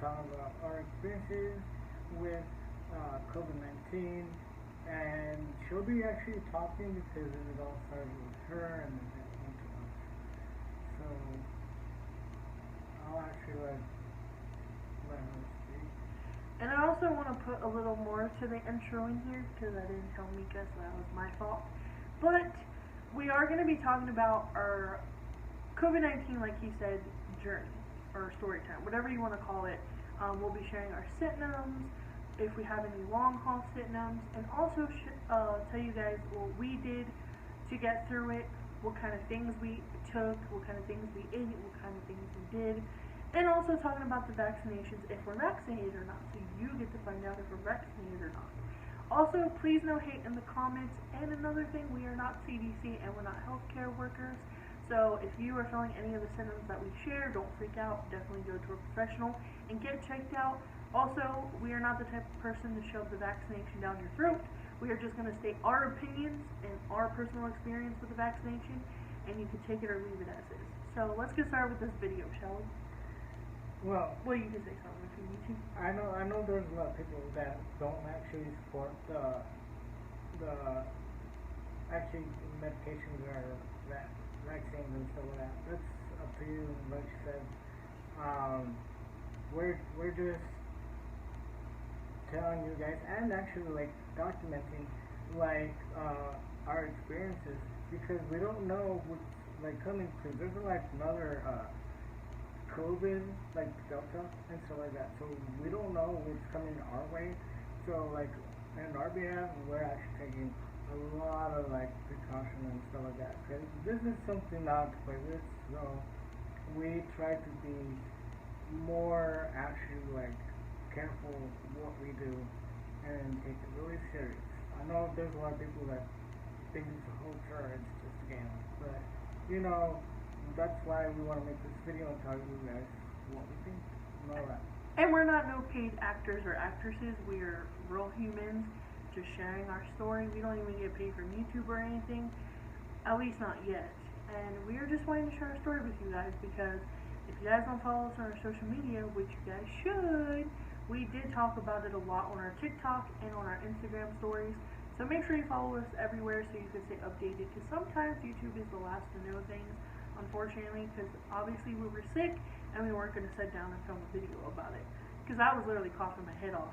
talking about our experiences with COVID-19, and she'll be actually talking because it all started with her and then it went to us. So I'll actually let her speak. And I also want to put a little more to the intro in here because I didn't tell Micah, so that was my fault. But we are going to be talking about our COVID-19, like he said, journey or story time, whatever you want to call it. We'll be sharing our symptoms, if we have any long haul symptoms, and also tell you guys what we did to get through it, what kind of things we took, what kind of things we ate, what kind of things we did, and also talking about the vaccinations, if we're vaccinated or not, so you get to find out if we're vaccinated or not. Also, please no hate in the comments, and another thing, we are not CDC and we're not healthcare workers, so if you are feeling any of the symptoms that we share, don't freak out, definitely go to a professional and get checked out. Also, we are not the type of person to shove the vaccination down your throat. We are just going to state our opinions and our personal experience with the vaccination, and you can take it or leave it as is. So let's get started with this video, shall we? Well, you can say something if you need to. I know there's a lot of people that don't actually support the actually medications or vaccines and stuff like that. That's up to you. Like you said, we're just telling you guys and actually like documenting like our experiences, because we don't know what's like coming, because there's like another COVID, like Delta and stuff like that, so we don't know what's coming our way. So like in our behalf, we're actually taking a lot of like precaution and stuff like that, because this is something not to play with. So we try to be more actually like careful what we do and take it really serious. I know there's a lot of people that think it's a hoax or it's just a game, but you know, that's why we want to make this video and tell you guys what we think and all that. And we're not no paid actors or actresses. We are real humans just sharing our story. We don't even get paid from YouTube or anything, at least not yet. And we are just wanting to share our story with you guys, because if you guys don't follow us on our social media, which you guys should, we did talk about it a lot on our TikTok and on our Instagram stories. So make sure you follow us everywhere so you can stay updated, because sometimes YouTube is the last to know things, unfortunately, because obviously we were sick and we weren't going to sit down and film a video about it, because I was literally coughing my head off.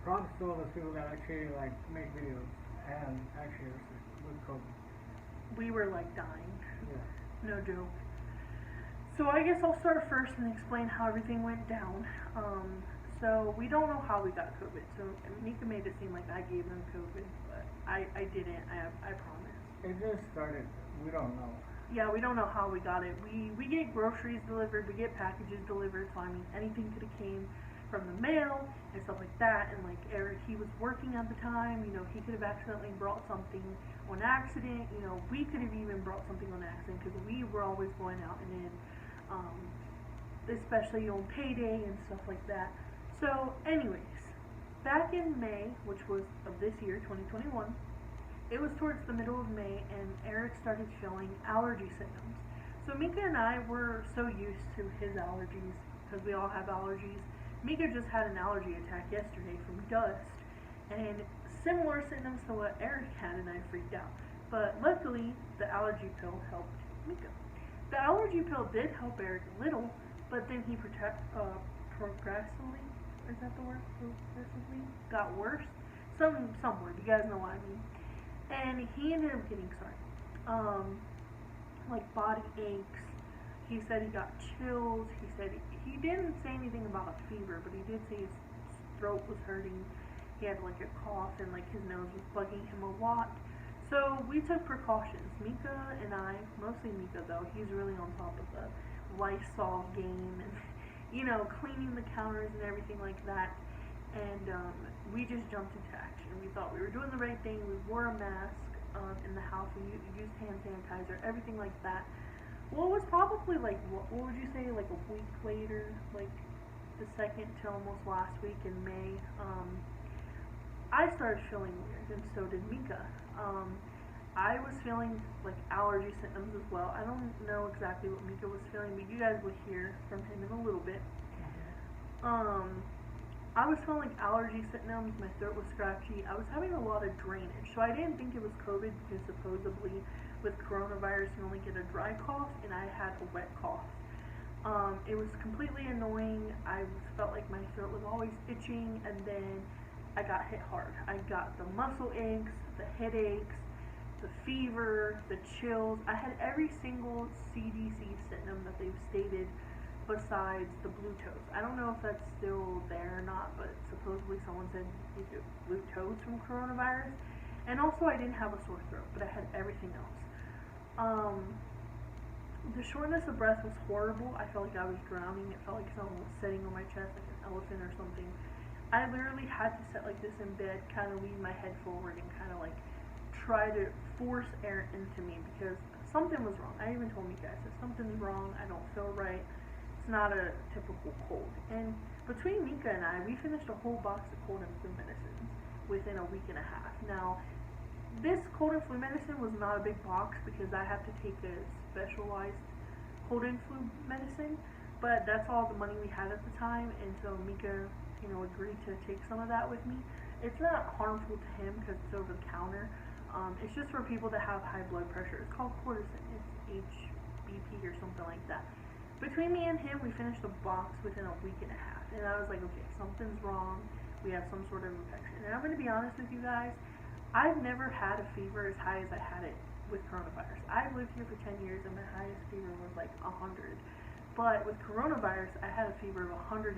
Props to all those people that actually like make videos and actually are sick with COVID. We were like dying. Yeah. No joke. So I guess I'll start first and explain how everything went down. So we don't know how we got COVID. So Micah made it seem like I gave them COVID, but I didn't. I promise. It just started. We don't know. Yeah, we don't know how we got it. We get groceries delivered, we get packages delivered, so I mean anything could have came from the mail and stuff like that. And like Eric, he was working at the time, you know, he could have accidentally brought something on accident. You know, we could have even brought something on accident, because we were always going out and in, especially on payday and stuff like that. So anyways, back in May, which was of this year, 2021, it was towards the middle of May, and Eric started showing allergy symptoms. So Micah and I were so used to his allergies, because we all have allergies. Micah just had an allergy attack yesterday from dust, and similar symptoms to what Eric had, and I freaked out. But luckily, the allergy pill helped Micah. The allergy pill did help Eric a little, but then he progressively, is that the word? Progressively got worse. Some word, you guys know what I mean. And he ended up getting like body aches. He said he got chills. He said he didn't say anything about a fever, but he did say his throat was hurting. He had like a cough, and like his nose was bugging him a lot. So we took precautions. Micah and I, mostly Micah though, he's really on top of the Lysol game and, you know, cleaning the counters and everything like that. And we just jumped into action. We thought we were doing the right thing. We wore a mask in the house. We used hand sanitizer, everything like that. Well, it was probably like, what would you say, like a week later, like the second to almost last week in May, I started feeling weird, and so did Micah. I was feeling like allergy symptoms as well. I don't know exactly what Micah was feeling, but you guys will hear from him in a little bit. I was feeling like allergy symptoms, my throat was scratchy, I was having a lot of drainage, so I didn't think it was COVID because supposedly with coronavirus you only get a dry cough, and I had a wet cough. It was completely annoying. I felt like my throat was always itching, and then I got hit hard. I got the muscle aches, the headaches, the fever, the chills. I had every single CDC symptom that they've stated besides the blue toes. I don't know if that's still there or not, but supposedly someone said you get blue toes from coronavirus. And also I didn't have a sore throat, but I had everything else. The shortness of breath was horrible. I felt like I was drowning. It felt like someone was sitting on my chest like an elephant or something. I literally had to sit like this in bed, kind of lean my head forward and kind of like try to force air into me because something was wrong. I even told Micah, I said, something's wrong. I don't feel right. It's not a typical cold. And between Micah and I, we finished a whole box of cold and flu medicines within a week and a half. Now, this cold and flu medicine was not a big box because I have to take a specialized cold and flu medicine, but that's all the money we had at the time, and so Micah, agreed to take some of that with me. It's not harmful to him because it's over the counter. It's just for people that have high blood pressure. It's called cortisone. It's HBP or something like that. Between me and him, we finished the box within a week and a half, and I was like, okay, something's wrong. We have some sort of infection. And I'm going to be honest with you guys, I've never had a fever as high as I had it with coronavirus. I've lived here for 10 years, and my highest fever was like 100. But with coronavirus, I had a fever of 104,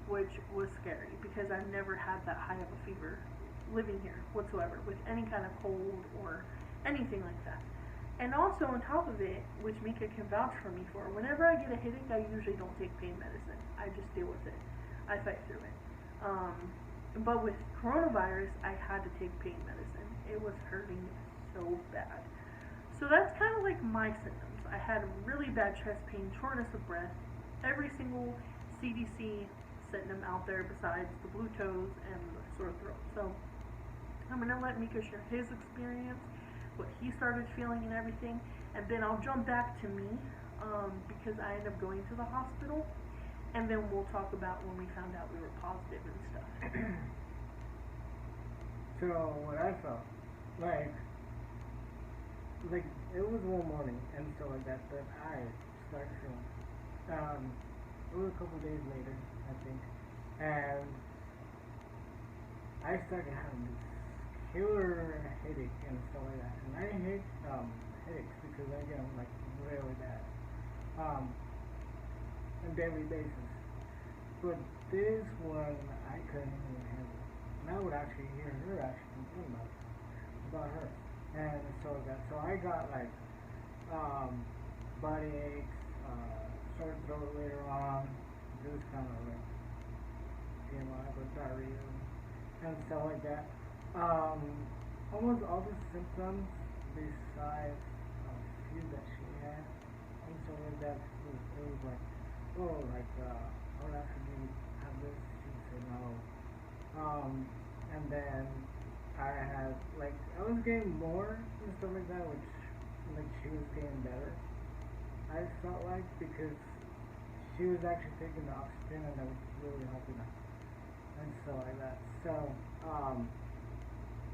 which was scary because I've never had that high of a fever living here whatsoever with any kind of cold or anything like that. And also on top of it, which Micah can vouch for me for, whenever I get a headache, I usually don't take pain medicine. I just deal with it. I fight through it. But with coronavirus, I had to take pain medicine. It was hurting so bad. So that's kind of like my symptoms. I had really bad chest pain, shortness of breath, every single CDC symptom out there besides the blue toes and the sore throat. So I'm going to let Micah share his experience, what he started feeling and everything, and then I'll jump back to me because I ended up going to the hospital, and then we'll talk about when we found out we were positive and stuff. So what I felt like it was one morning and stuff like that I started feeling. It was a couple days later, I think, and I started having this killer headache and stuff like that. And I hate headaches because I get them like really bad on a daily basis. But this one I couldn't even handle. And I would actually hear her actually complain about her and stuff like that. So I got like body aches, sore throat later on, just kind of like diarrhea and stuff like that. Almost all the symptoms besides a few that she had and stuff like that, it was like, oh, like, oh, after you have this, she would say no. And then I had, like, I was getting more and stuff like that, which, like, she was getting better, I felt like, because she was actually taking the oxygen and that was really helping her and stuff like that. So,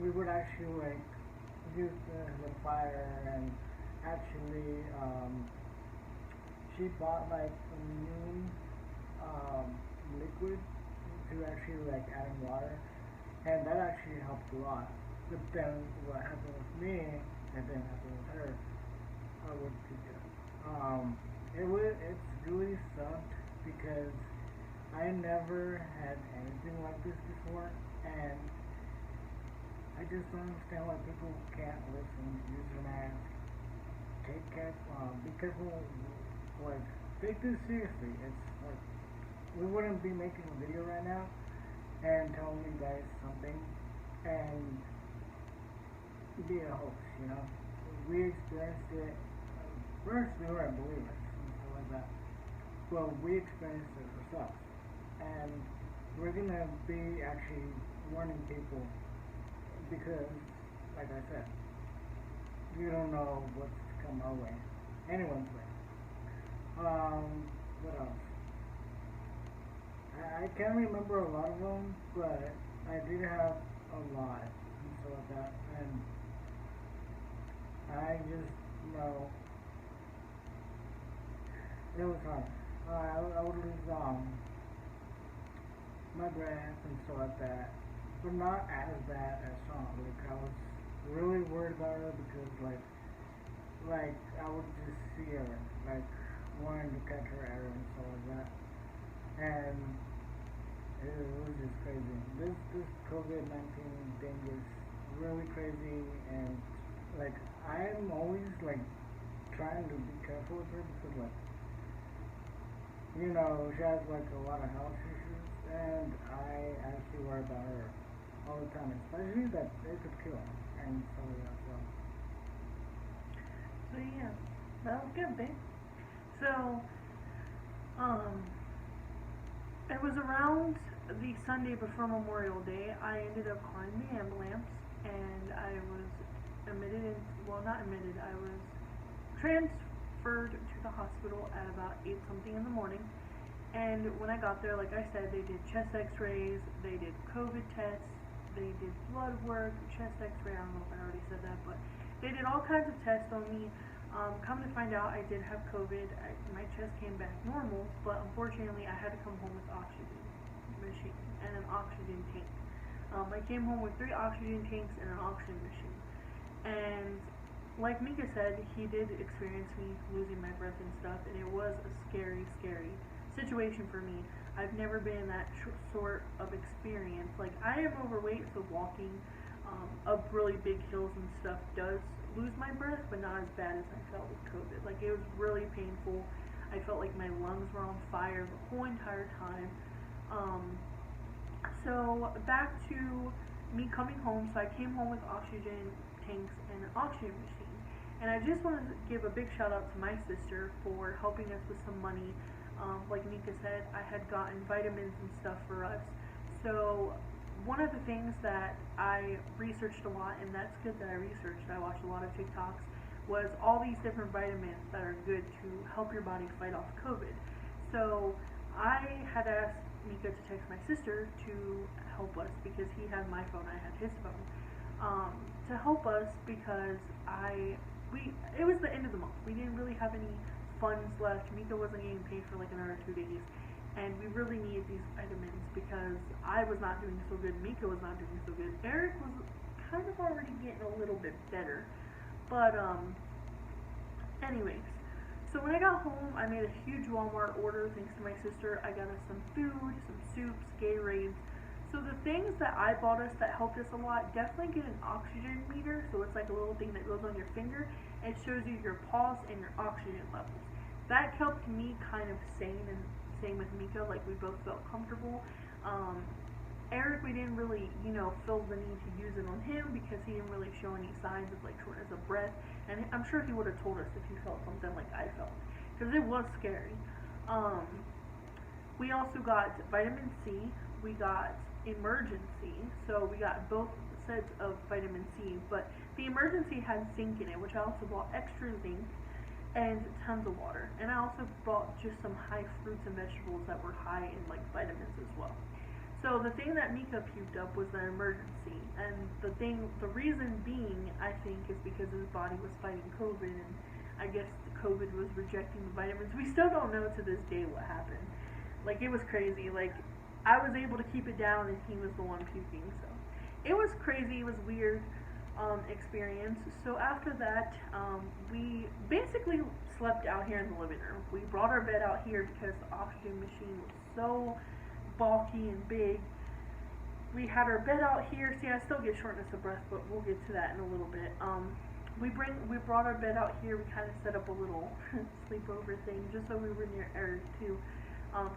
we would actually like use the fire, and actually she bought like a new liquid to actually like add in water, and that actually helped a lot. But then what happened with me and then happened with her with Pika. It's really sucked because I never had anything like this before, and I just don't understand why people can't listen, use their mask, take care, be careful, like, take this seriously. It's like, we wouldn't be making a video right now and telling you guys something and be a host, We experienced it. First, we weren't believers and stuff like that. Well, we experienced it ourselves. And we're gonna be actually warning people because, like I said, you don't know what's to come our way. Anyone's way. What else? I can't remember a lot of them, but I did have a lot and stuff like that, and I just know it was hard. I would lose my breath and stuff like that, but not as bad as Sean. Like I was really worried about her because like I would just see her like wanting to catch her air and stuff like that, and it was just crazy. This COVID-19 thing is really crazy, and like I'm always like trying to be careful with her because like she has like a lot of health issues, and I actually worry about her all the time, especially that it could kill her and stuff like that. So yeah, that was good, babe. So, it was around the Sunday before Memorial Day. I ended up calling the ambulance, and I was I was transferred to the hospital at about 8 something in the morning. And when I got there, like I said, they did chest x-rays, they did COVID tests, they did blood work, chest x-ray, I don't know if I already said that, but they did all kinds of tests on me. Come to find out, I did have COVID. My chest came back normal, but unfortunately I had to come home with oxygen machine and an oxygen tank. I came home with 3 oxygen tanks and an oxygen machine. And like Micah said, he did experience me losing my breath and stuff, and it was a scary, scary situation for me. I've never been in that sort of experience. Like, I am overweight, so walking up really big hills and stuff does lose my breath, but not as bad as I felt with COVID. Like, it was really painful. I felt like my lungs were on fire the whole entire time. So back to me coming home. So I came home with oxygen tanks and an oxygen machine. And I just wanted to give a big shout out to my sister for helping us with some money. Like Micah said, I had gotten vitamins and stuff for us. So one of the things that I researched a lot, and that's good that I researched, I watched a lot of TikToks, was all these different vitamins that are good to help your body fight off COVID. So I had asked Micah to text my sister to help us because he had my phone, I had his phone, to help us because it was the end of the month. We didn't really have any funds left. Micah wasn't getting paid for like another 2 days. And we really needed these vitamins because I was not doing so good. Micah was not doing so good. Eric was kind of already getting a little bit better. But, anyways. So when I got home, I made a huge Walmart order thanks to my sister. I got us some food, some soups, Gatorades. So the things that I bought us that helped us a lot, definitely get an oxygen meter. So it's like a little thing that goes on your finger. It shows you your pulse and your oxygen levels. That helped me kind of sane, and same with Micah, like we both felt comfortable. Eric, we didn't really, feel the need to use it on him because he didn't really show any signs of like shortness of breath, and I'm sure he would have told us if he felt something like I felt, because it was scary. We also got vitamin C, we got emergency, so we got both sets of vitamin C, but the emergency had zinc in it, which I also bought extra zinc, and tons of water. And I also bought just some high fruits and vegetables that were high in like vitamins as well. So the thing that Micah puked up was the emergency, and the reason being, I think, is because his body was fighting COVID, and I guess the COVID was rejecting the vitamins. We still don't know to this day what happened. Like, it was crazy. Like, I was able to keep it down, and he was the one puking. So it was crazy. It was weird experience. So after that, we basically slept out here in the living room. We brought our bed out here because the oxygen machine was so bulky and big. We had our bed out here. See, I still get shortness of breath, but we'll get to that in a little bit. We brought our bed out here. We kind of set up a little sleepover thing just so we were near Eric too,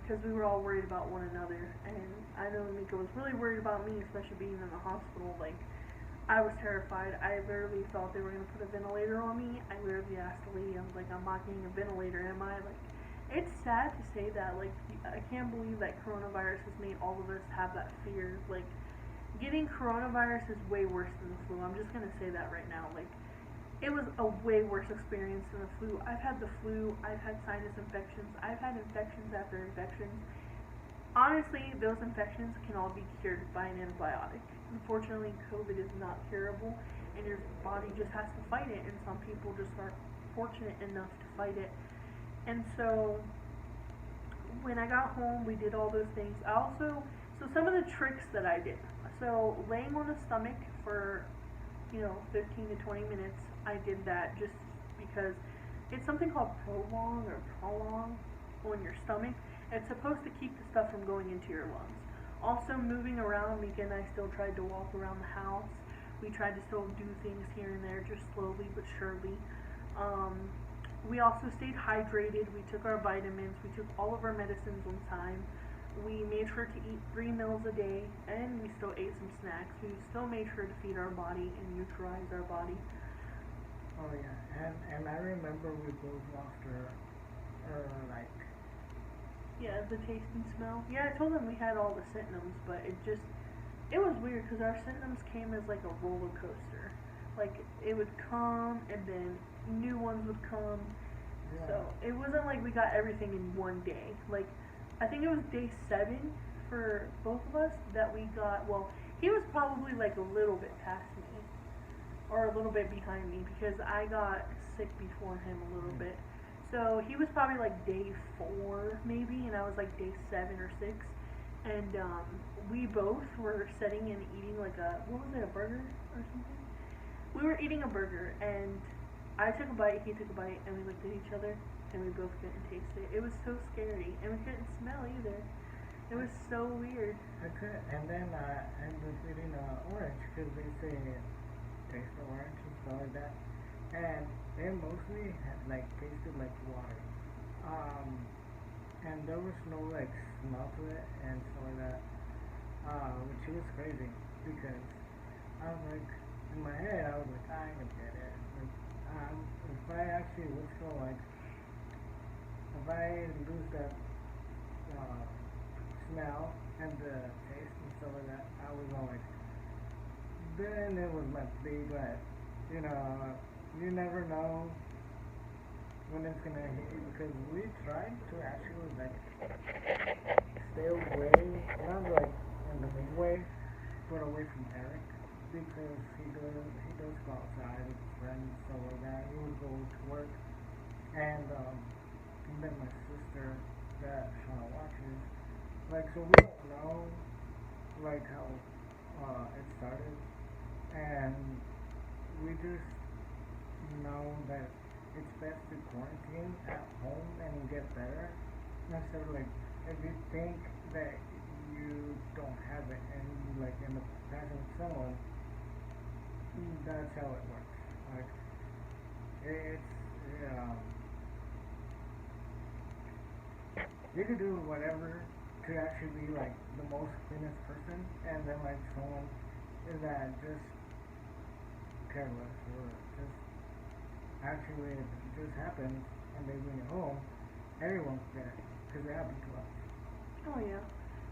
because we were all worried about one another. And I know Micah was really worried about me, especially being in the hospital. Like, I was terrified. I literally thought they were going to put a ventilator on me. I literally asked the lady, I was like, I'm not getting a ventilator, am I? Like, it's sad to say that. Like, I can't believe that coronavirus has made all of us have that fear. Like, getting coronavirus is way worse than the flu. I'm just going to say that right now. Like, it was a way worse experience than the flu. I've had the flu. I've had sinus infections. I've had infections after infections. honestly, those infections can all be cured by an antibiotic. Unfortunately, COVID is not curable, and your body just has to fight it, and some people just aren't fortunate enough to fight it. And so, when I got home, we did all those things. So some of the tricks that I did. So, laying on the stomach for, 15 to 20 minutes, I did that just because it's something called prolong on your stomach. It's supposed to keep the stuff from going into your lungs. Also, moving around, Micah and I still tried to walk around the house. We tried to still do things here and there, just slowly but surely. We also stayed hydrated. We took our vitamins. We took all of our medicines on time. We made sure to eat 3 meals a day, and we still ate some snacks. We still made sure to feed our body and neutralize our body. Oh yeah, and I remember we both lost our like. Yeah, the taste and smell. Yeah, I told them we had all the symptoms, but it was weird because our symptoms came as like a roller coaster. Like, it would come, and then new ones would come. Yeah. So, it wasn't like we got everything in one day. Like, I think it was day 7 for both of us that we got, well, he was probably like a little bit past me, or a little bit behind me, because I got sick before him a little bit. So, he was probably like day 4, maybe, and I was like day 7 or 6. And, we both were sitting and eating like what was it, a burger or something? We were eating a burger, and I took a bite, he took a bite, and we looked at each other, and we both couldn't taste it. It was so scary, and we couldn't smell either. It was so weird. I couldn't, and then I ended up eating orange, because they say taste the orange and stuff like that. And it mostly had, like, tasted like water. And there was no, like, smell to it and stuff like that. Which was crazy, because I was like, in my head, I was like, I ain't gonna get it. Like, if I actually was so, like, if I lose that smell and the taste and stuff like that, I was all like, then it was meant to be. But you never know when it's gonna hit you, because we tried to actually like stay away, not like in the main way, but away from Eric, because he does go outside with his friends and stuff like that. He would go to work, and then my sister that Shawna watches, like, so we don't know like how it started, and we just know that it's best to quarantine at home and get better, instead of like, if you think that you don't have it and you like end up passing with someone, that's how it works. Like, it's you could do whatever to actually be like the most cleanest person, and then like someone is that just careless, or just actually it just happens and they bring it home, everyone's there because it happened to us. Oh yeah.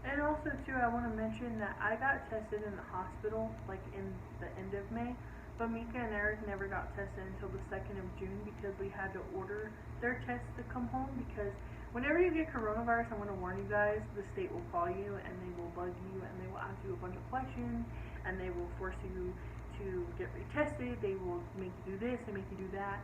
And also too, I want to mention that I got tested in the hospital like in the end of May, but Micah and Eric never got tested until the 2nd of June, because we had to order their tests to come home. Because whenever you get coronavirus, I'm going to warn you guys, the state will call you and they will bug you and they will ask you a bunch of questions, and they will force you to get retested. They will make you do this, they make you do that.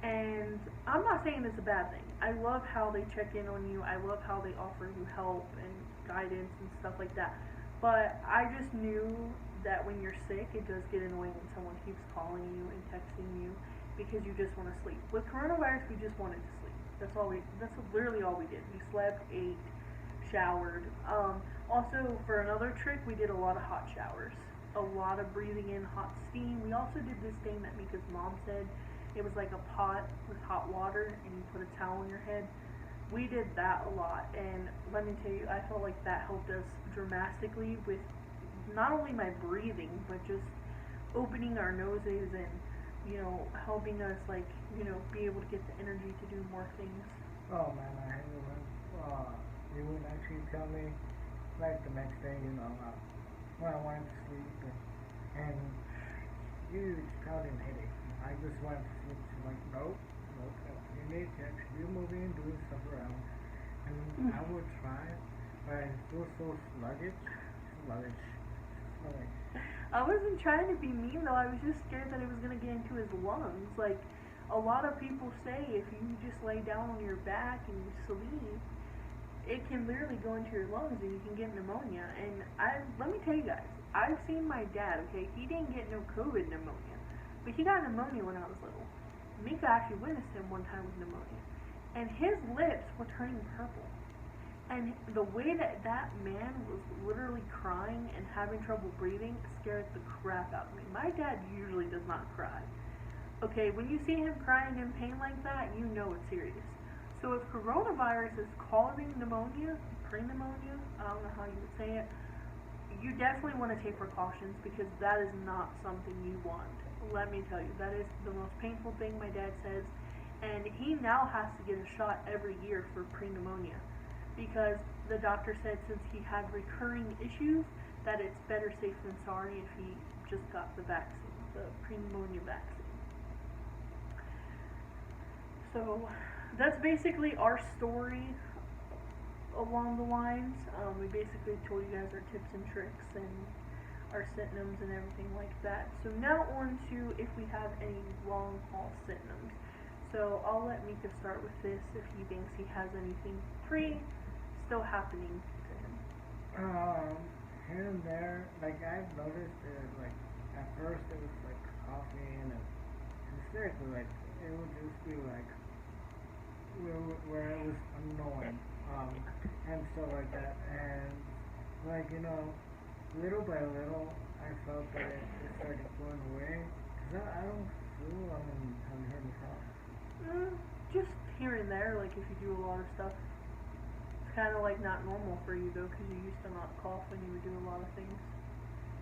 And I'm not saying it's a bad thing. I love how they check in on you. I love how they offer you help and guidance and stuff like that. But I just knew that when you're sick, it does get annoying when someone keeps calling you and texting you, because you just want to sleep. With coronavirus, we just wanted to sleep. That's literally all we did. We slept, ate, showered. Also, for another trick, we did a lot of hot showers. A lot of breathing in hot steam. We also did this thing that Micah's mom said. It was like a pot with hot water, and you put a towel on your head. We did that a lot, and let me tell you, I felt like that helped us dramatically with not only my breathing, but just opening our noses and, helping us, like, be able to get the energy to do more things. Oh man, I hate it when you would actually tell me, like, the next day, when I wanted to sleep, and huge pounding headache. I just wanted to sleep. She's like, nope, you need to actually be moving, doing stuff around. And I would try, I feel so sluggish. Sluggish. Sluggish. I wasn't trying to be mean though. I was just scared that it was gonna get into his lungs. Like a lot of people say, if you just lay down on your back and you sleep, it can literally go into your lungs and you can get pneumonia. And let me tell you guys, I've seen my dad. Okay, he didn't get no COVID pneumonia, but he got pneumonia when I was little. Micah actually witnessed him one time with pneumonia, and his lips were turning purple. And the way that that man was literally crying and having trouble breathing scared the crap out of me. My dad usually does not cry. Okay, when you see him crying in pain like that, you know it's serious. So if coronavirus is causing pneumonia, pre-pneumonia, I don't know how you would say it, you definitely want to take precautions because that is not something you want. Let me tell you, that is the most painful thing, my dad says. And he now has to get a shot every year for pre-pneumonia, because the doctor said since he had recurring issues that it's better safe than sorry if he just got the vaccine, the pre-pneumonia vaccine. So that's basically our story along the lines. We basically told you guys our tips and tricks and our symptoms and everything like that. So now on to if we have any long haul symptoms. So I'll let Micah start with this if he thinks he has anything still happening to him. Here and there, like I've noticed that, like at first it was like coughing and seriously, like it would just be like where it was annoying, and stuff like that, and like little by little, I felt that it started going away. Cause I don't feel haven't heard me cough. Just here and there, like if you do a lot of stuff. Kind of like not normal for you though, because you used to not cough when you would do a lot of things.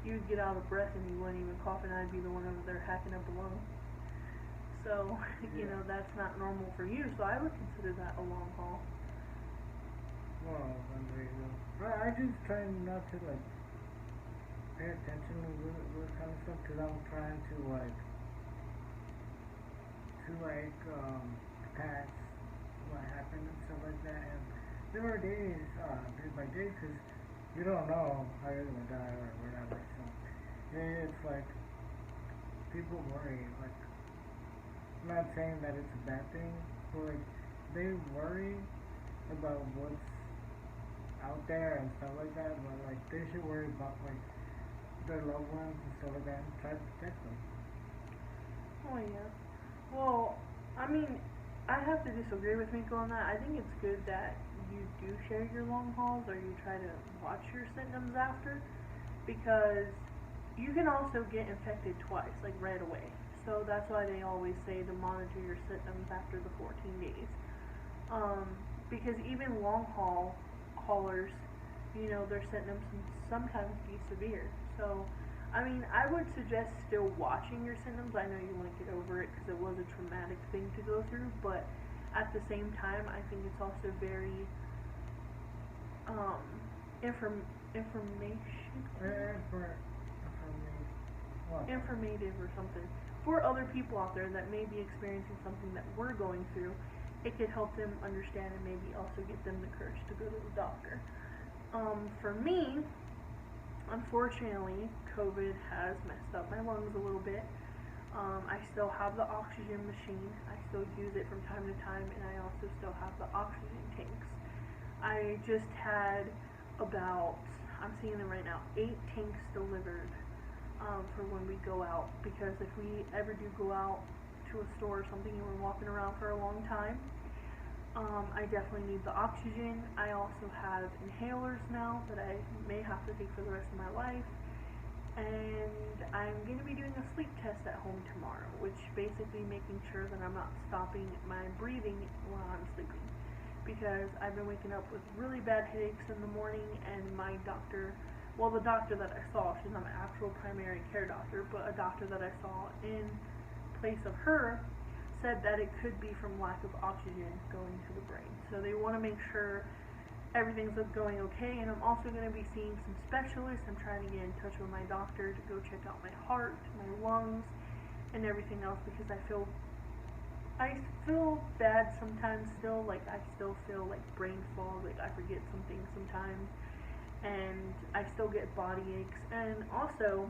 You would get out of breath and you wouldn't even cough, and I'd be the one over there hacking up a lung. So, that's not normal for you, so I would consider that a long haul. Well, then there you go. I just try not to like pay attention to this kind of stuff, because I'm trying to pass what happened and stuff like that. And there are days, day by day, because you don't know how you're going to die or whatever. So it's like people worry. Like, I'm not saying that it's a bad thing, but like they worry about what's out there and stuff like that. But like they should worry about like their loved ones and stuff like that and try to protect them. Oh yeah. Well, I mean, I have to disagree with Miko on that. I think it's good that you do share your long hauls, or you try to watch your symptoms after, because you can also get infected twice, like right away. So that's why they always say to monitor your symptoms after the 14 days. Because even long haulers, their symptoms can sometimes be severe. So, I mean, I would suggest still watching your symptoms. I know you want to get over it because it was a traumatic thing to go through, but at the same time, I think it's also very informative or something for other people out there that may be experiencing something that we're going through. It could help them understand and maybe also get them the courage to go to the doctor. For me, unfortunately, COVID has messed up my lungs a little bit. I still have the oxygen machine. I still use it from time to time, and I also still have the oxygen tanks. I just had about, I'm seeing them right now, 8 tanks delivered for when we go out, because if we ever do go out to a store or something and we're walking around for a long time, I definitely need the oxygen. I also have inhalers now that I may have to take for the rest of my life. And I'm going to be doing a sleep test at home tomorrow, which basically making sure that I'm not stopping my breathing while I'm sleeping. Because I've been waking up with really bad headaches in the morning, and my doctor, well, the doctor that I saw, she's not an actual primary care doctor, but a doctor that I saw in place of her said that it could be from lack of oxygen going to the brain. So they want to make sure everything's going okay, and I'm also going to be seeing some specialists. I'm trying to get in touch with my doctor to go check out my heart, my lungs, and everything else, because I feel I feel bad sometimes still, like I still feel like brain fog, like I forget some things sometimes, and I still get body aches, and also,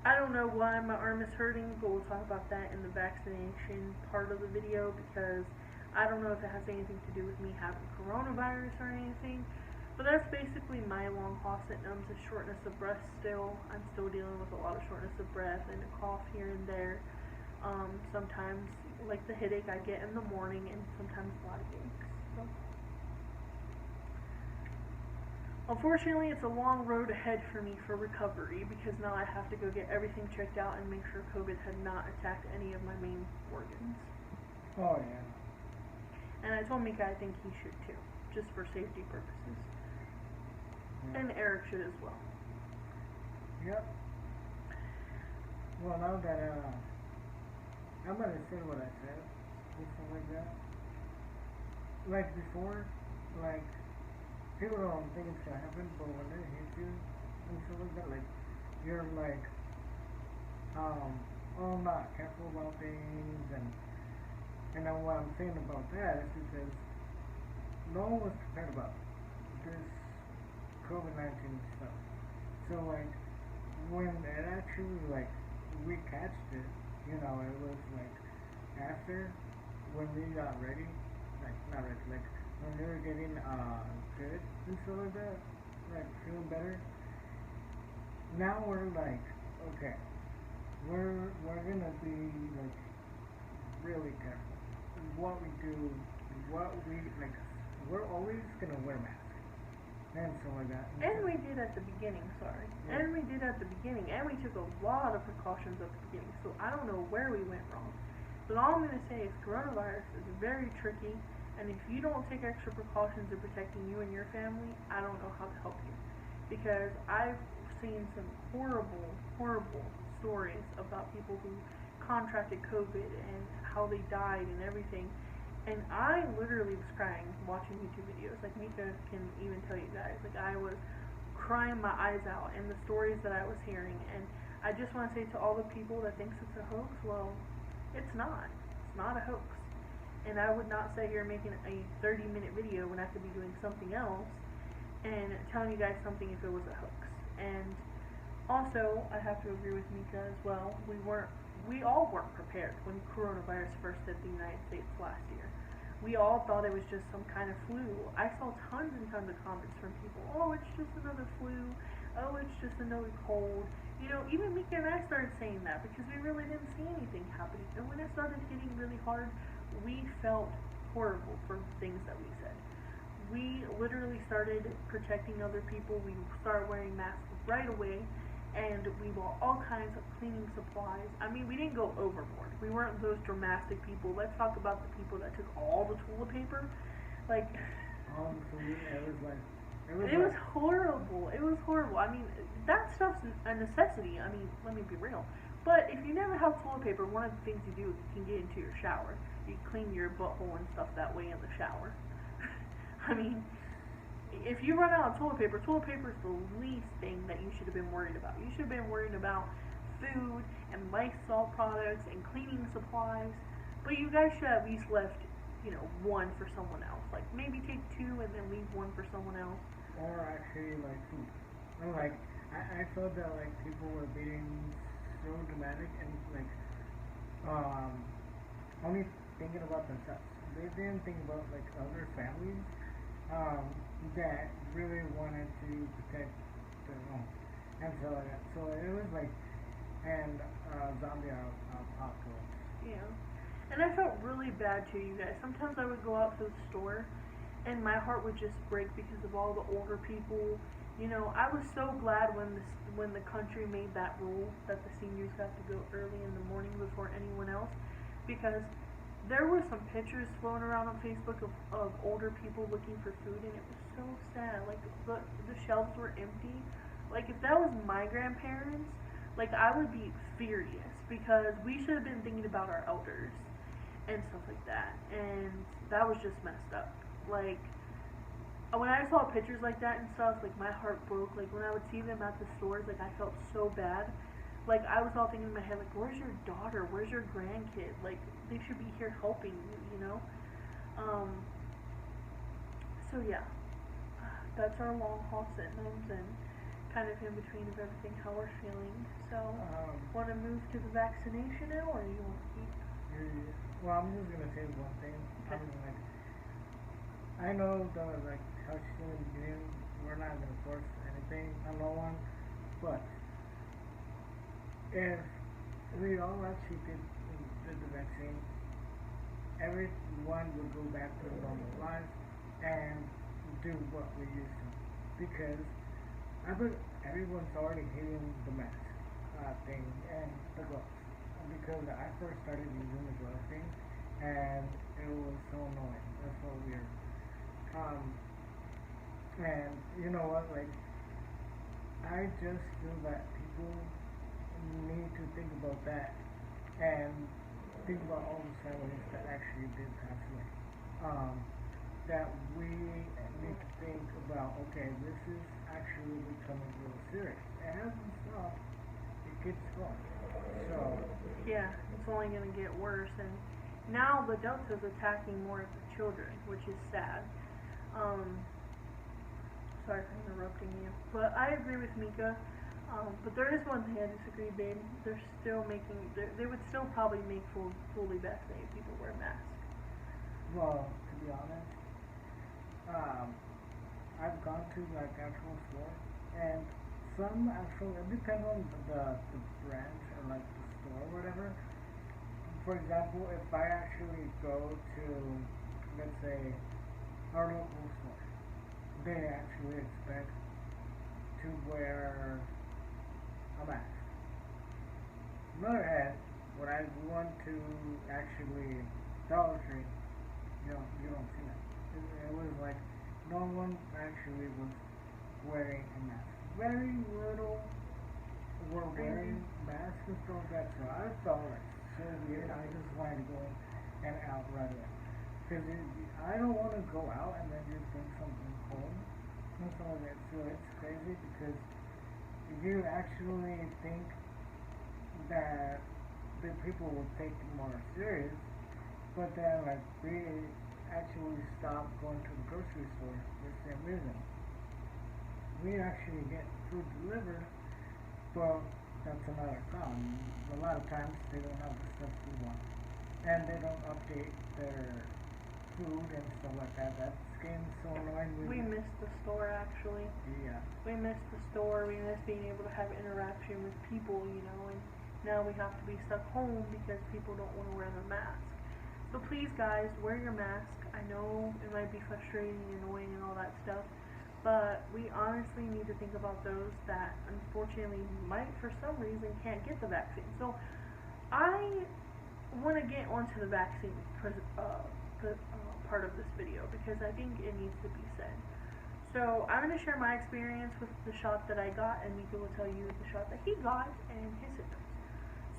I don't know why my arm is hurting, but we'll talk about that in the vaccination part of the video, because I don't know if it has anything to do with me having coronavirus or anything, but that's basically my long haul symptoms, is shortness of breath still. I'm still dealing with a lot of shortness of breath and a cough here and there. Sometimes, like the headache I get in the morning, and sometimes body aches. So. Unfortunately, it's a long road ahead for me for recovery, because now I have to go get everything checked out and make sure COVID had not attacked any of my main organs. Oh, yeah. And I told Micah I think he should too, just for safety purposes. Yeah. And Eric should as well. Yep. Well, now that, I'm gonna say what I said, or something like that. Like before, like, people don't think it's gonna happen, but when it hits you, and stuff like that, like, you're like, all not careful about things, and then what I'm saying about that is because no one was prepared about this COVID-19 stuff. So, like, when it actually, like, we catched it, you know, it was, like, after, when we got ready, like, not ready, like, when we were getting, good and stuff like that, like, feeling better, now we're, like, okay, we're gonna be, like, really careful. What we do, what we, like, we're always gonna wear masks. And stuff like that. And we did at the beginning, sorry. Yeah. And we did at the beginning, and we took a lot of precautions at the beginning, so I don't know where we went wrong. But all I'm going to say is coronavirus is very tricky, and if you don't take extra precautions in protecting you and your family, I don't know how to help you. Because I've seen some horrible, horrible stories about people who contracted COVID and how they died and everything. And I literally was crying watching YouTube videos. Like, Micah can even tell you guys. Like, I was crying my eyes out in the stories that I was hearing. And I just want to say to all the people that thinks it's a hoax, well, it's not. It's not a hoax. And I would not sit here making a 30-minute video when I could be doing something else and telling you guys something if it was a hoax. And also, I have to agree with Micah as well. We all weren't prepared when coronavirus first hit the United States last year. We all thought it was just some kind of flu. I saw tons and tons of comments from people, oh, it's just another flu, oh, it's just another cold. You know, even Micah and I started saying that because we really didn't see anything happening. And when it started hitting really hard, we felt horrible for things that we said. We literally started protecting other people. We started wearing masks right away. And we bought all kinds of cleaning supplies. I mean, we didn't go overboard. We weren't those dramatic people. Let's talk about the people that took all the toilet paper. Like, it was horrible. It was horrible. I mean, that stuff's a necessity. I mean, let me be real. But if you never have toilet paper, one of the things you do is you can get into your shower. You clean your butthole and stuff that way in the shower. I mean, if you run out of toilet paper is the least thing that you should have been worried about. You should have been worried about food and Lysol products and cleaning supplies. But you guys should have at least left, you know, one for someone else. Like, maybe take two and then leave one for someone else. Or actually, like, food. And, like, I felt that, like, people were being so dramatic and, like, only thinking about themselves. They didn't think about, like, other families. That really wanted to protect their own. And so it was like, and zombie apocalypse. Yeah. And I felt really bad too, you guys. Sometimes I would go out to the store and my heart would just break because of all the older people. You know, I was so glad when the country made that rule that the seniors got to go early in the morning before anyone else, because there were some pictures floating around on Facebook of older people looking for food, and it was so sad. Like, the shelves were empty. Like, if that was my grandparents, like, I would be furious, because we should have been thinking about our elders and stuff like that, and that was just messed up. Like, when I saw pictures like that and stuff, like, my heart broke. Like, when I would see them at the stores, like, I felt so bad. Like, I was all thinking in my head, like, where's your daughter? Where's your grandkid? Like, they should be here helping you, you know? So yeah, that's our long haul symptoms and kind of in between of everything how we're feeling. So, want to move to the vaccination now, or you want to keep? Well, I'm just gonna say one thing. Okay. I mean, like, I know that, like, how she said in the beginning, we're not gonna force anything on no one, but if we all actually did the vaccine, everyone would go back to normal lives and do what we used to. Because I bet everyone's already hating the mask thing and the gloves. Because I first started using the glove thing and it was so annoying. It was so weird. And you know what, like, I just feel that people need to think about that and think about all the families that actually did pass away. That we need to think about, okay, this is actually becoming real serious. It hasn't stopped, it keeps going. So yeah, it's only going to get worse, and now the Delta's attacking more of the children, which is sad. Sorry for interrupting you, but I agree with Micah. But there is one thing I disagree, babe. They're still they would still probably make fully vaccinated people wear masks. Well, to be honest, I've gone to, like, actual store, and some actual, it depends on the branch or, like, the store or whatever. For example, if I actually go to, let's say, our local store, they actually expect to wear a mask. On the other hand, when I went to actually Dollar Tree, you don't see that. It was like no one actually was wearing a mask. Very little were wearing masks and stuff like that, so I felt like so weird. I just wanted to go and out right away. Because I don't want to go out and then just bring something home and stuff like that. So it's crazy because you actually think that the people will take it more serious, but then, like, we actually stopped going to the grocery store for the same reason. We actually get food delivered, but that's another problem. A lot of times they don't have the stuff we want, and they don't update their food and stuff like that. That's getting so annoying. We missed the store, actually. Yeah. We missed the store. We missed being able to have interaction with people, you know, and now we have to be stuck home because people don't want to wear their mask. So please, guys, wear your mask. I know it might be frustrating and annoying and all that stuff, but we honestly need to think about those that unfortunately might, for some reason, can't get the vaccine. So I want to get onto the vaccine part of this video because I think it needs to be said. So I'm going to share my experience with the shot that I got, and Micah will tell you the shot that he got and his symptoms.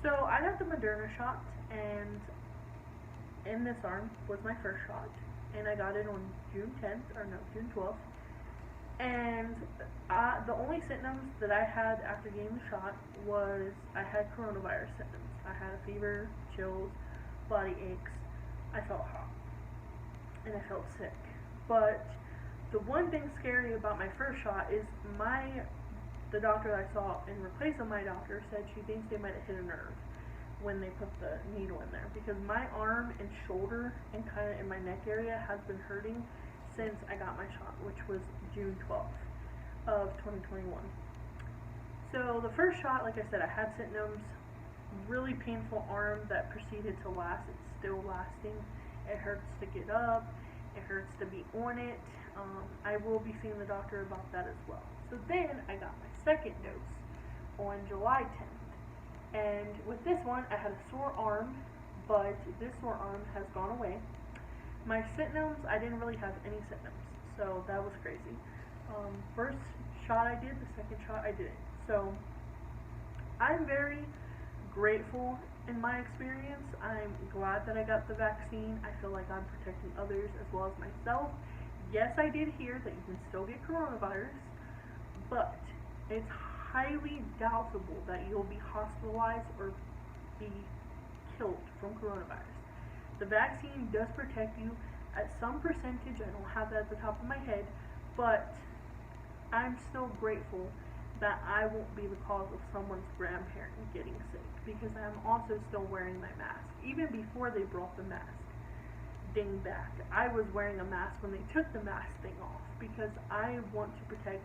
So I got the Moderna shot, and in this arm was my first shot, and I got it on June 12th. And the only symptoms that I had after getting the shot was I had coronavirus symptoms. I had a fever, chills, body aches. I felt hot, and I felt sick. But the one thing scary about my first shot is the doctor that I saw in replace of my doctor said she thinks they might have hit a nerve when they put the needle in there, because my arm and shoulder and kind of in my neck area has been hurting since I got my shot, which was June 12th of 2021. So the first shot, like I said, I had symptoms, really painful arm that proceeded to last. It's still lasting. It hurts to get up. It hurts to be on it. I will be seeing the doctor about that as well. So then I got my second dose on July 10th. And with this one, I had a sore arm, but this sore arm has gone away. My symptoms, I didn't really have any symptoms, so that was crazy. First shot I did, the second shot I didn't. So I'm very grateful in my experience. I'm glad that I got the vaccine. I feel like I'm protecting others as well as myself. Yes, I did hear that you can still get coronavirus, but it's highly doubtful that you'll be hospitalized or be killed from coronavirus. The vaccine does protect you at some percentage. I don't have that at the top of my head, but I'm still grateful that I won't be the cause of someone's grandparent getting sick, because I'm also still wearing my mask. Even before they brought the mask thing back, I was wearing a mask when they took the mask thing off, because I want to protect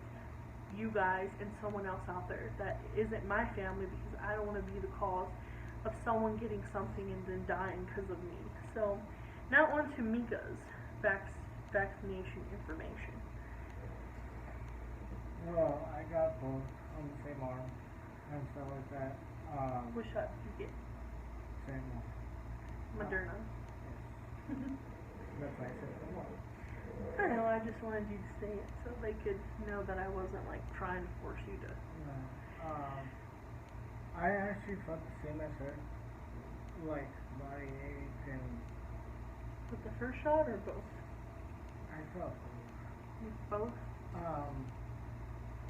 you guys and someone else out there that isn't my family, because I don't want to be the cause of someone getting something and then dying because of me. So now on to Micah's vaccination information. Well, I got both on the same arm and stuff like that. What shot did you get? Same one. Moderna. Yes. That's why I said same one. I know, I just wanted you to say it so they could know that I wasn't like trying to force you to. No. I actually felt the same as her. Like, body ache and... With the first shot or both? I felt both. Both?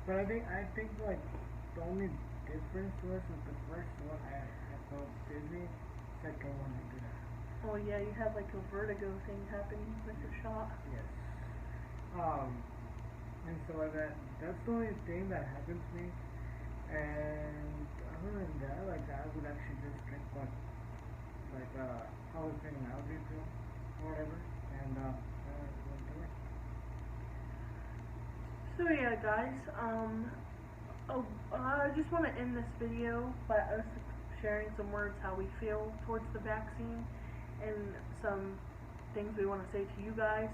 But I think like the only difference was with the first one I felt dizzy, second one I didn't. Oh yeah, you had like a vertigo thing happening with the shot. Yes. And so like that's the only thing that happened to me. And other than that, like I would actually just drink like I was drinking algae pill or whatever, and went to work. So yeah, guys, I just want to end this video by us sharing some words how we feel towards the vaccine and some things we want to say to you guys.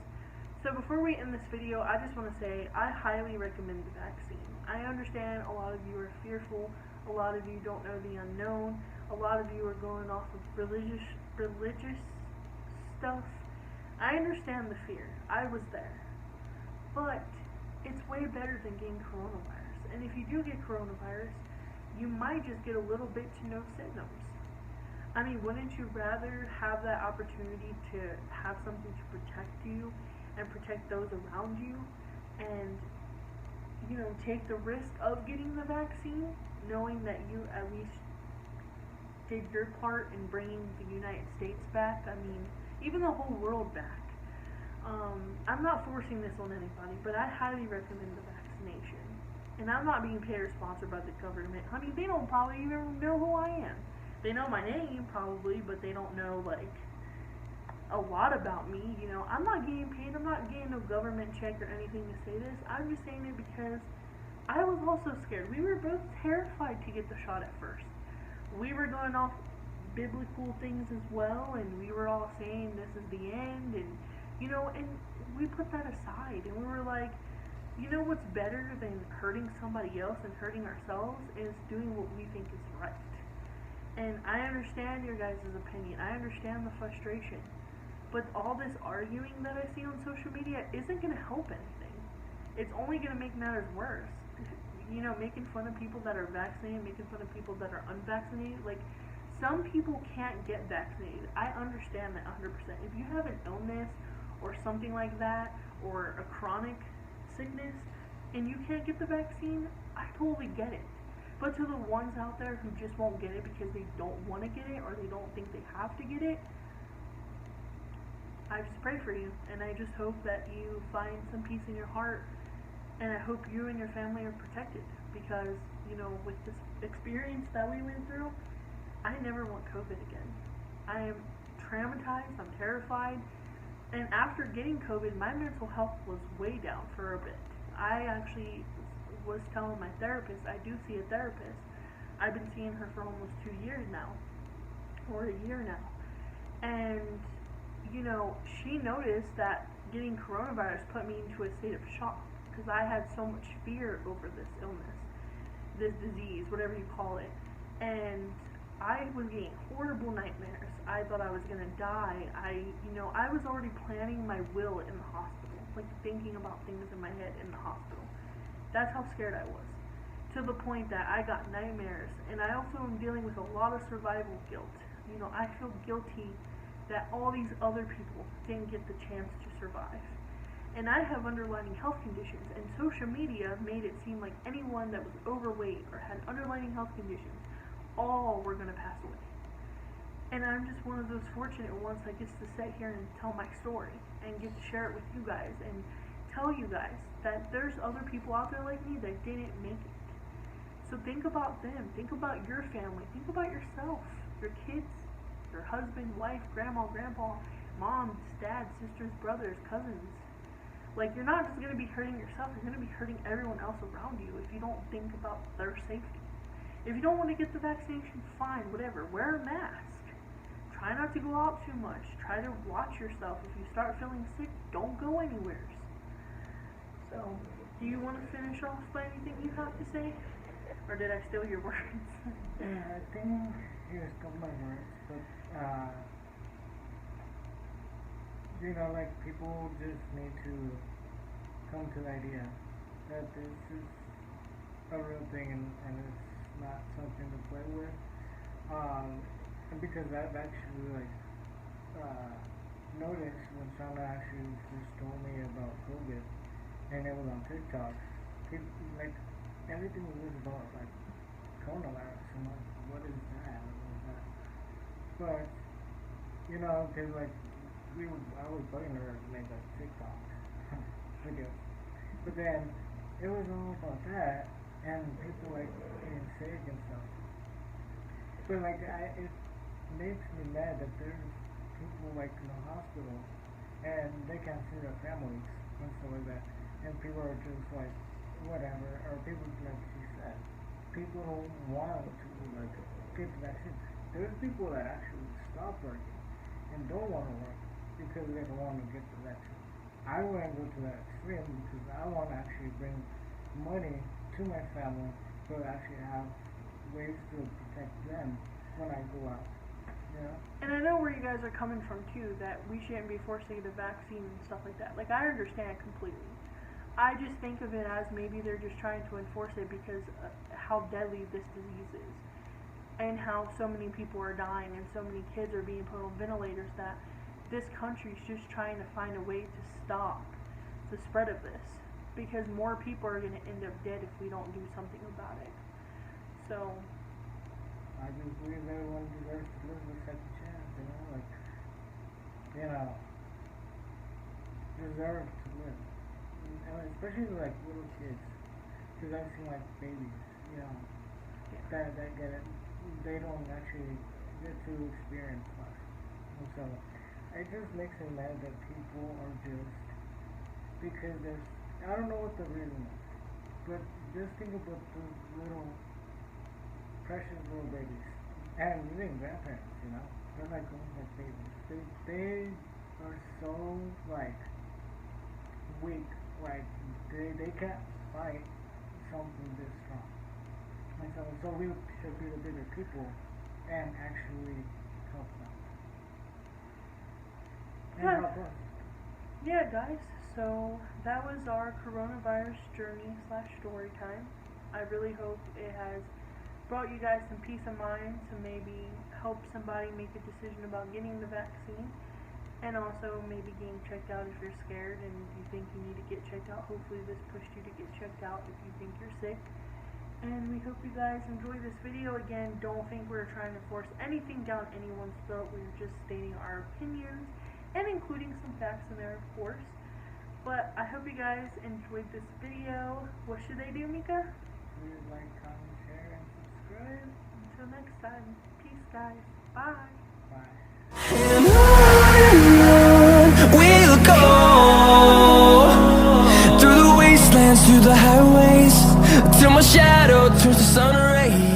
So before we end this video, I just want to say I highly recommend the vaccine. I understand a lot of you are fearful, a lot of you don't know the unknown, a lot of you are going off of religious stuff. I understand the fear. I was there. But it's way better than getting coronavirus. And if you do get coronavirus, you might just get a little bit to no symptoms. I mean, wouldn't you rather have that opportunity to have something to protect you and protect those around you and, you know, take the risk of getting the vaccine, knowing that you at least did your part in bringing the United States back? I mean, even the whole world back. I'm not forcing this on anybody, but I highly recommend the vaccination. And I'm not being paid or sponsored by the government. I mean, they don't probably even know who I am. They know my name, probably, but they don't know, like, a lot about me. You know, I'm not getting paid. I'm not getting no government check or anything to say this. I'm just saying it because I was also scared. We were both terrified to get the shot at first. We were going off biblical things as well, and we were all saying this is the end, and you know, and we put that aside, and we were like, you know what's better than hurting somebody else and hurting ourselves is doing what we think is right. And I understand your guys' opinion. I understand the frustration. But all this arguing that I see on social media isn't going to help anything. It's only going to make matters worse. You know, making fun of people that are vaccinated, making fun of people that are unvaccinated. Like, some people can't get vaccinated. I understand that 100%. If you have an illness or something like that, or a chronic sickness, and you can't get the vaccine, I totally get it. But to the ones out there who just won't get it because they don't want to get it, or they don't think they have to get it, I just pray for you, and I just hope that you find some peace in your heart, and I hope you and your family are protected, because, you know, with this experience that we went through, I never want COVID again. I am traumatized, I'm terrified, and after getting COVID, my mental health was way down for a bit. I actually was telling my therapist, I do see a therapist. I've been seeing her for almost 2 years now, or a year now. And, you know, she noticed that getting coronavirus put me into a state of shock, because I had so much fear over this illness, this disease, whatever you call it. And I was getting horrible nightmares. I thought I was going to die. I was already planning my will in the hospital, like thinking about things in my head in the hospital. That's how scared I was, to the point that I got nightmares. And I also am dealing with a lot of survival guilt. You know, I feel guilty that all these other people didn't get the chance to survive. and I have underlying health conditions, and social media made it seem like anyone that was overweight or had underlying health conditions, all were going to pass away. And I'm just one of those fortunate ones that gets to sit here and tell my story and get to share it with you guys and tell you guys that there's other people out there like me that didn't make it. So think about them, think about your family, think about yourself, your kids, your husband, wife, grandma, grandpa, moms, dads, sisters, brothers, cousins. Like, you're not just going to be hurting yourself, you're going to be hurting everyone else around you if you don't think about their safety. If you don't want to get the vaccination, fine, whatever, wear a mask. Try not to go out too much. Try to watch yourself. If you start feeling sick, don't go anywhere. So, do you want to finish off by anything you have to say? Or did I steal your words? Yeah, I think you stole my words, but, you know, like, people just need to come to the idea that this is a real thing and it's not something to play with. And because I've actually, like, noticed when Shawna actually first told me about COVID, and it was on TikTok, people, like, everything was about, like, coronavirus, and like, what is that? But, you know, because, like, I was bugging her to make, like, TikToks, videos, but then, it was all about that, and people, like, getting sick and stuff. But, like, it makes me mad that there's people, like, in the hospital, and they can't see their families, and stuff like that, and people are just, like, whatever, or people, like she said, people don't want to, like, get the vaccine. There's people that actually stop working and don't want to work because they don't want to get the vaccine. I wouldn't go to that extreme because I want to actually bring money to my family to actually have ways to protect them when I go out. You know? And I know where you guys are coming from too, that we shouldn't be forced to get a vaccine and stuff like that. Like, I understand completely. I just think of it as maybe they're just trying to enforce it because how deadly this disease is and how so many people are dying and so many kids are being put on ventilators, that this country's just trying to find a way to stop the spread of this, because more people are going to end up dead if we don't do something about it. So I just believe everyone deserves to live a second chance, you know, like, you know, deserve to live. Especially like little kids, because I've seen like babies, you know, that get it, they don't actually get to experience life, and so it just makes me mad that people are just, because there's, I don't know what the reason is, but just think about those little precious little babies, and even grandparents, you know, they're like almost like babies, they are so like weak. Like, they can't fight something this strong. And so we should be the bigger people and actually help them. And help us. Yeah, guys, so that was our coronavirus journey / story time. I really hope it has brought you guys some peace of mind to maybe help somebody make a decision about getting the vaccine. And also maybe getting checked out if you're scared and you think you need to get checked out. Hopefully this pushed you to get checked out if you think you're sick. And we hope you guys enjoy this video. Again, don't think we're trying to force anything down anyone's throat. We're just stating our opinions and including some facts in there, of course. But I hope you guys enjoyed this video. What should they do, Micah? Please like, comment, share, and subscribe. Until next time. Peace, guys. Bye. Bye. We'll go through the wastelands, through the highways, till my shadow turns to sun rays.